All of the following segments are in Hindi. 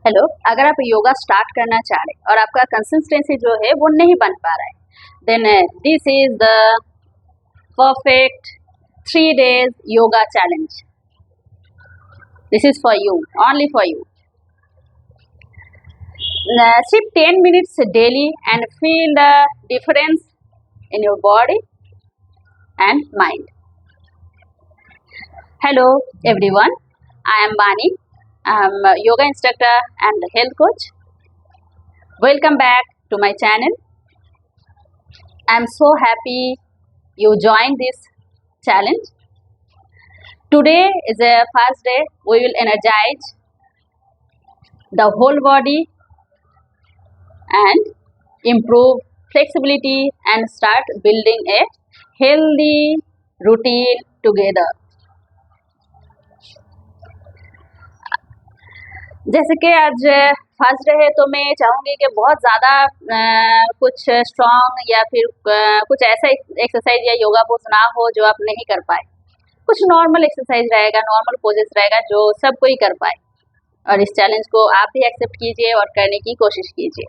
हेलो, अगर आप योगा स्टार्ट करना चाह रहे और आपका कंसिस्टेंसी जो है वो नहीं बन पा रहा है, then this is the perfect 3 days yoga challenge. This is for you, only for you. Sit 10 minutes daily and feel the difference in your body and mind. Hello everyone, I am Bani. I am a yoga instructor and health coach. Welcome back to my channel. I am so happy you joined this challenge. Today is a first day. We will energize the whole body and improve flexibility and start building a healthy routine together. जैसे कि आज फर्स्ट डे है तो मैं चाहूँगी कि बहुत ज़्यादा कुछ स्ट्रॉन्ग या फिर कुछ ऐसा एक्सरसाइज या योगा पोज ना हो जो आप नहीं कर पाए। कुछ नॉर्मल एक्सरसाइज रहेगा, नॉर्मल पोजेस रहेगा जो सब कोई कर पाए। और इस चैलेंज को आप भी एक्सेप्ट कीजिए और करने की कोशिश कीजिए।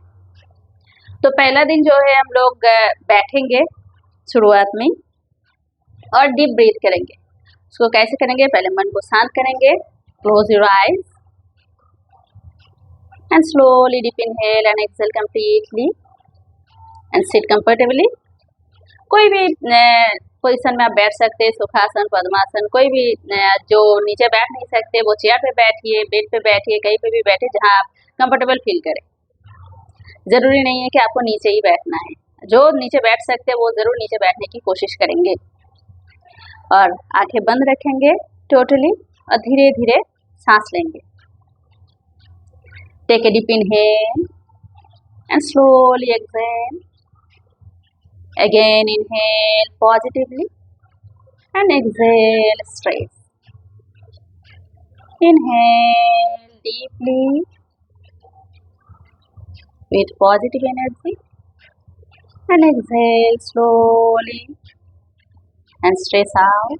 तो पहला दिन जो है हम लोग बैठेंगे शुरुआत में और डीप ब्रीथ करेंगे। उसको कैसे करेंगे? पहले मन को शांत करेंगे, close your eyes and slowly deep inhale and exhale completely and sit comfortably. कोई भी पोजीशन में आप बैठ सकते हैं, सुखासन, पद्मासन, कोई भी जो नीचे बैठ नहीं सकते वो चेयर पे बैठिए, बेड पे बैठिए, कहीं पे भी बैठिए जहाँ आप कंफर्टेबल फील करें। ज़रूरी नहीं है कि आपको नीचे ही बैठना है। जो नीचे बैठ सकते हैं वो ज़रूर नीचे बैठने की कोशिश करेंगे और आंखें बंद रखेंगे टोटली और धीरे धीरे सांस लेंगे। Take a deep inhale and slowly exhale. Again inhale positively and exhale stress. Inhale deeply with positive energy and exhale slowly and stress out.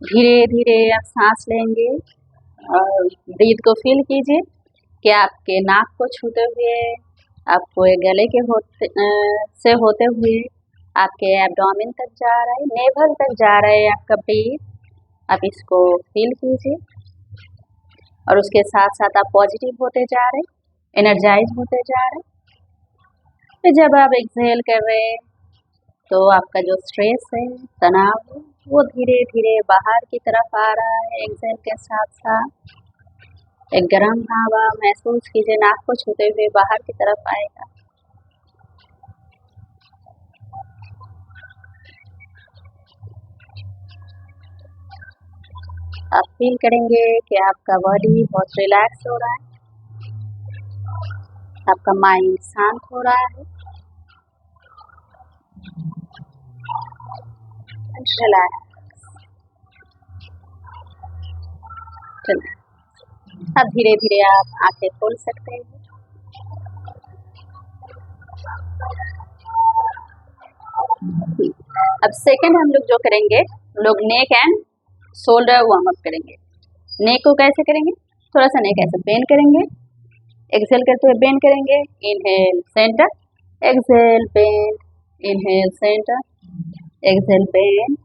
धीरे धीरे आप सांस लेंगे और ब्रीथ को फील कीजिए कि आपके नाक को छूते हुए, आपको गले के होते हुए आपके एब्डोमेन तक जा रहा है, नेवल तक जा रहा है आपका ब्रीथ। आप इसको फील कीजिए और उसके साथ साथ आप पॉजिटिव होते जा रहे, एनर्जाइज होते जा रहे। फिर जब आप एक्सहेल कर रहे हैं तो आपका जो स्ट्रेस है, तनाव है, वो धीरे धीरे बाहर की तरफ आ रहा है। एक्सहेल के साथ साथ एक गर्म हवा महसूस कीजिए, नाक को छूते हुए बाहर की तरफ आएगा। आप फील करेंगे कि आपका बॉडी बहुत रिलैक्स हो रहा है, आपका माइंड शांत हो रहा है। अब धीरे धीरे आप आंखें खोल सकते हैं। अब सेकंड हम लोग जो करेंगे, हम लोग neck and shoulder warm up करेंगे। नेक को कैसे करेंगे? थोड़ा सा नेक ऐसे बेंड करेंगे, एक्सहेल करते हुए बेंड करेंगे। Inhale centre, exhale bend, inhale centre, exhale bend,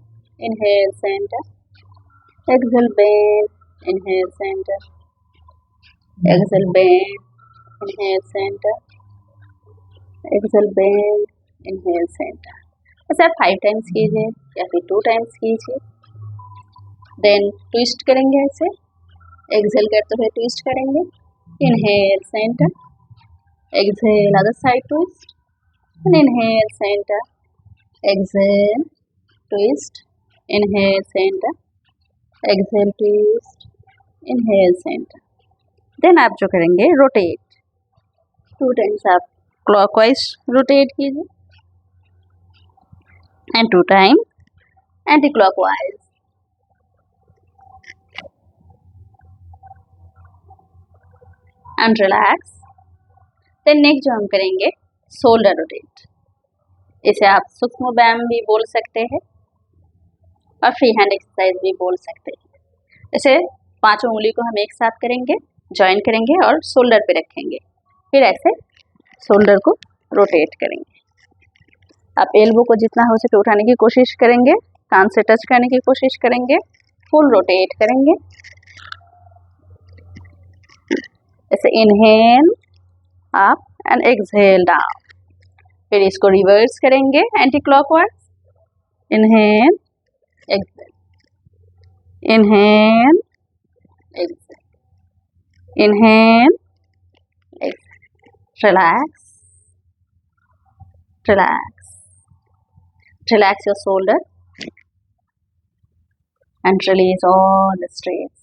inhale center, exhale bend, inhale center, exhale bend, inhale center, exhale bend, inhale center। ऐसा 5 times कीजिए या फिर 2 times कीजिए। देन ट्विस्ट करेंगे, ऐसे एक्सहेल करते हुए ट्विस्ट करेंगे। Inhale centre, exhale other side twist, inhale centre, exhale twist, inhale center, exhale twist, inhale center। Then आप जो करेंगे रोटेट, 2 times आप क्लॉकवाइज रोटेट कीजिए and 2 times anti clockwise. And relax. Then next जो हम करेंगे शोल्डर रोटेट, इसे आप सूक्ष्म व्यायाम भी बोल सकते हैं। और फ्री हैंड एक्सरसाइज भी बोल सकते हैं। ऐसे पांचों उंगली को हम एक साथ करेंगे, जॉइन करेंगे और शोल्डर पे रखेंगे। फिर ऐसे शोल्डर को रोटेट करेंगे। आप एल्बो को जितना हो सके उठाने की कोशिश करेंगे, कान से टच करने की कोशिश करेंगे, फुल रोटेट करेंगे। ऐसे inhale up and exhale down. फिर इसको रिवर्स करेंगे anti clockwise. Inhale exhale, inhale exhale, inhale exhale. Relax, relax, relax your shoulder and release all the stress.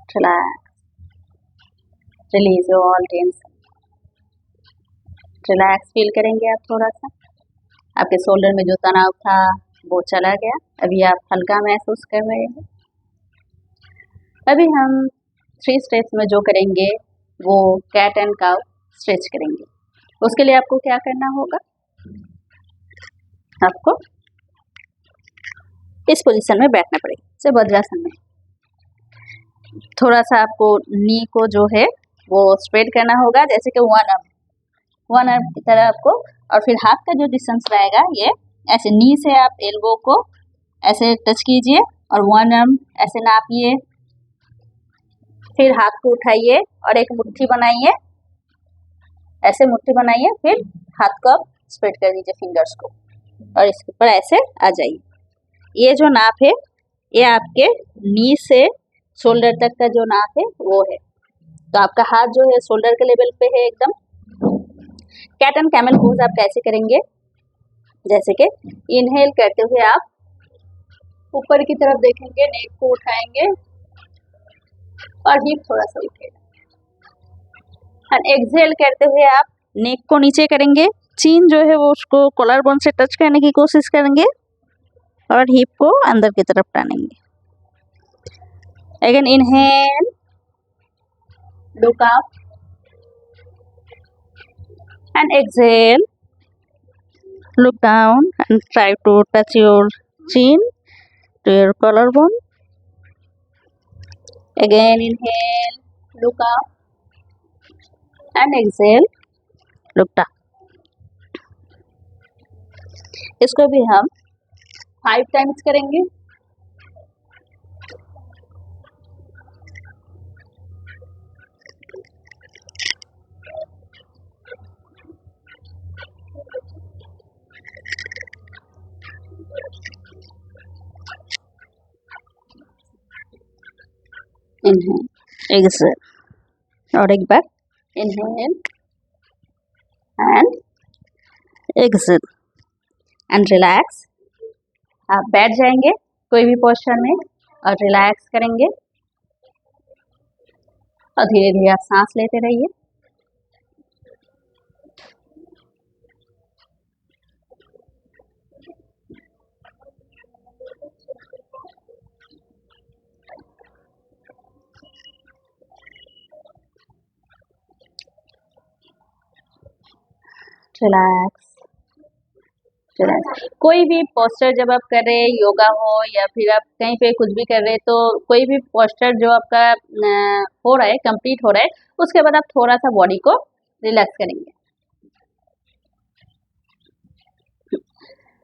Relax, release all tension. Relax feel करेंगे आप थोड़ा सा। आपके शोल्डर में जो तनाव था वो चला गया, अभी आप हल्का महसूस कर रहे हैं। अभी हम 3 स्टेप्स में जो करेंगे वो कैट एंड काउ स्ट्रेच करेंगे। उसके लिए आपको क्या करना होगा, आपको इस पोजीशन में बैठना पड़ेगा, जैसे वज्रासन में। थोड़ा सा आपको नी को जो है वो स्प्रेड करना होगा, जैसे कि वन आर्म की तरह आपको। और फिर हाथ का जो डिस्टेंस रहेगा ये ऐसे नी से आप एल्बो को ऐसे टच कीजिए और वन आर्म ऐसे नापिए। फिर हाथ को उठाइए और एक मुट्ठी बनाइए, ऐसे मुट्ठी बनाइए। फिर हाथ को आप स्प्रेड कर दीजिए फिंगर्स को और इसके ऊपर ऐसे आ जाइए। ये जो नाप है ये आपके नी से शोल्डर तक का जो नाप है वो है। तो आपका हाथ जो है शोल्डर के लेवल पे है एकदम। कैट एंड कैमल पोज आप कैसे करेंगे, जैसे कि इनहेल करते हुए आप ऊपर की तरफ देखेंगे, नेक को उठाएंगे और हिप थोड़ा सा उठेगा। और एक्सहेल करते हुए आप नेक को नीचे करेंगे, चीन जो है वो उसको कॉलर बोन से टच करने की कोशिश करेंगे और हिप को अंदर की तरफ टानेंगे। Again inhale, look up and exhale, look down and try to touch your chin to your collarbone. Again inhale, look up and exhale, look down. इसको भी हम 5 टाइम्स करेंगे। इनहेल, एक्सहेल और एक बार inhale and exhale and relax. आप बैठ जाएंगे कोई भी पोस्चर में और रिलैक्स करेंगे और धीरे धीरे आप सांस लेते रहिए। Relax, relax. कोई भी पोस्चर जब आप कर रहे हैं, योगा हो या फिर आप कहीं पे कुछ भी कर रहे हैं, तो कोई भी पोस्चर जो आपका हो रहा है, कंप्लीट हो रहा है, उसके बाद आप थोड़ा सा बॉडी को रिलैक्स करेंगे।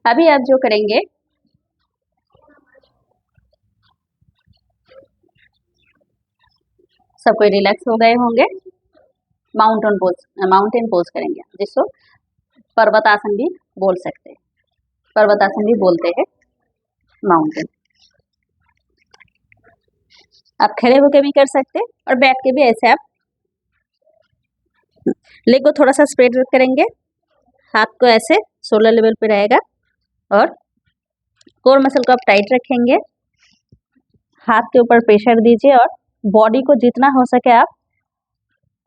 अभी आप जो करेंगे सब कोई रिलैक्स हो गए होंगे। माउंटेन पोज करेंगे, जिसको पर्वतासन भी बोल सकते हैं, पर्वतासन भी बोलते हैं माउंटेन। आप खड़े होकर भी कर सकते हैं और बैठ के भी ऐसे आप लेग को थोड़ा सा स्प्रेड करेंगे, हाथ को ऐसे शोल्डर लेवल पे रहेगा और कोर मसल को आप टाइट रखेंगे। हाथ के ऊपर प्रेशर दीजिए और बॉडी को जितना हो सके आप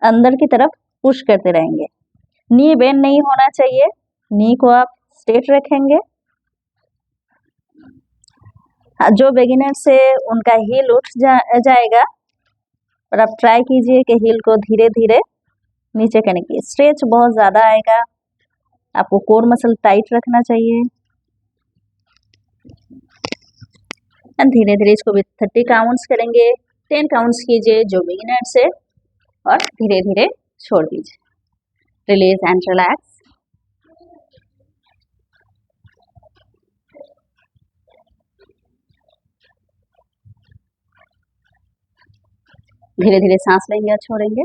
अंदर की तरफ पुश करते रहेंगे। नी बेंड नहीं होना चाहिए, नी को आप स्ट्रेट रखेंगे। जो बिगिनर्स है उनका हील उठ जाएगा, पर आप ट्राई कीजिए कि हील को धीरे धीरे नीचे करने की। स्ट्रेच बहुत ज़्यादा आएगा, आपको कोर मसल टाइट रखना चाहिए। एंड धीरे धीरे इसको भी 30 काउंट्स करेंगे। 10 काउंट्स कीजिए जो बिगिनर्स है और धीरे धीरे छोड़ दीजिए। Release and relax. धीरे धीरे सांस लेंगे और छोड़ेंगे।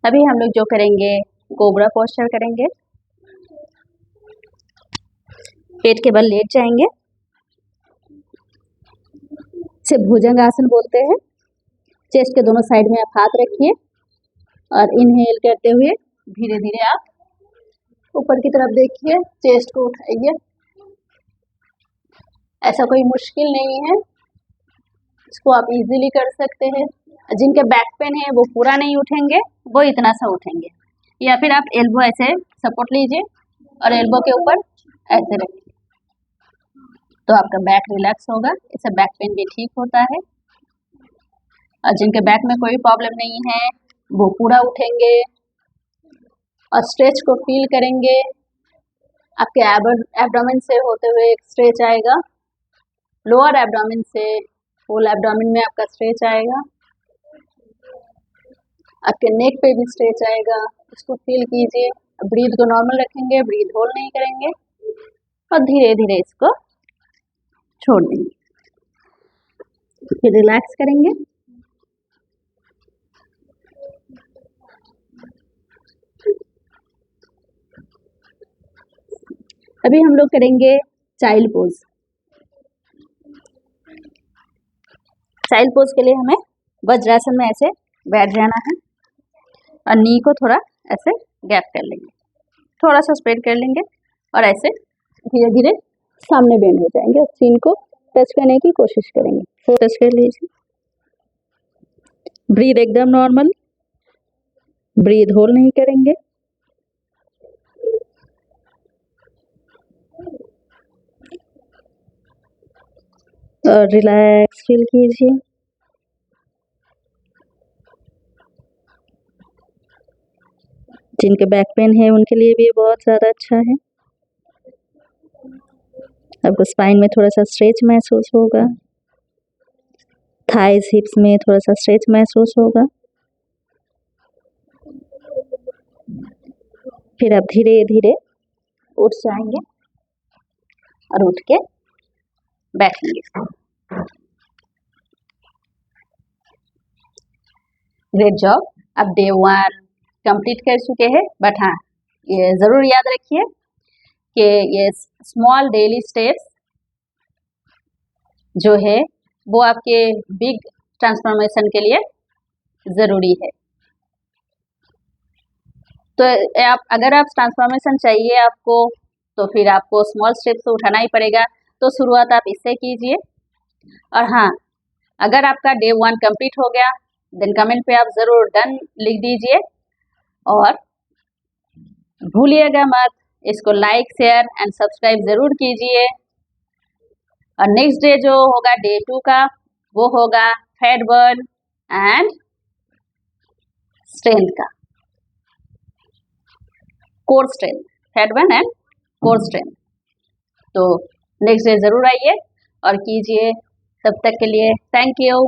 अभी हम लोग जो करेंगे कोबरा पोस्चर करेंगे। पेट के बल लेट जाएंगे, इसे भुजंग आसन बोलते हैं। चेस्ट के दोनों साइड में आप हाथ रखिए और इनहेल करते हुए धीरे धीरे आप ऊपर की तरफ देखिए, चेस्ट को उठाइए। ऐसा कोई मुश्किल नहीं है, इसको आप इजीली कर सकते हैं। जिनके बैक पेन है वो पूरा नहीं उठेंगे, वो इतना सा उठेंगे। या फिर आप एल्बो ऐसे सपोर्ट लीजिए और एल्बो के ऊपर ऐसे रखिए, तो आपका बैक रिलैक्स होगा, इससे बैक पेन भी ठीक होता है। और जिनके बैक में कोई प्रॉब्लम नहीं है वो पूरा उठेंगे और स्ट्रेच को फील करेंगे। आपके एब्डोमेन से होते हुए एक स्ट्रेच आएगा, लोअर एब्डोमेन से फुल एब्डोमेन में आपका स्ट्रेच आएगा, आपके नेक पे भी स्ट्रेच आएगा, इसको फील कीजिए। ब्रीथ को नॉर्मल रखेंगे, ब्रीथ होल्ड नहीं करेंगे और धीरे धीरे इसको छोड़ देंगे। फिर रिलैक्स करेंगे। अभी हम लोग करेंगे चाइल्ड पोज। चाइल्ड पोज के लिए हमें वज्रासन में ऐसे बैठ जाना है और नी को थोड़ा ऐसे गैप कर लेंगे, थोड़ा सा स्प्रेड कर लेंगे और ऐसे धीरे धीरे सामने बेंड हो जाएंगे और सीन को टच करने की कोशिश करेंगे। टच कर लीजिए। ब्रीथ एकदम नॉर्मल, ब्रीथ होल्ड नहीं करेंगे। और रिलैक्स फील कीजिए। जिनके बैक पेन है उनके लिए भी बहुत ज़्यादा अच्छा है। आपको स्पाइन में थोड़ा सा स्ट्रेच महसूस होगा, थाइस हिप्स में थोड़ा सा स्ट्रेच महसूस होगा। फिर आप धीरे धीरे उठ जाएंगे और उठ के बैठेंगे। Great job. अब डे 1 कंप्लीट कर चुके हैं, बट हाँ ये ज़रूर याद रखिए कि ये स्मॉल डेली स्टेप्स जो है वो आपके बिग ट्रांसफॉर्मेशन के लिए ज़रूरी है। तो अगर आप ट्रांसफॉर्मेशन चाहिए आपको, तो फिर आपको स्मॉल स्टेप्स तो उठाना ही पड़ेगा। तो शुरुआत आप इससे कीजिए। और हाँ, अगर आपका डे 1 कंप्लीट हो गया देन कमेंट पे आप ज़रूर डन लिख दीजिए और भूलिएगा मत इसको लाइक शेयर एंड सब्सक्राइब ज़रूर कीजिए। और नेक्स्ट डे जो होगा डे 2 का, वो होगा फैट बर्न एंड स्ट्रेंथ का, core strength, fat burn and core strength. तो नेक्स्ट डे ज़रूर आइए और कीजिए। तब तक के लिए थैंक यू।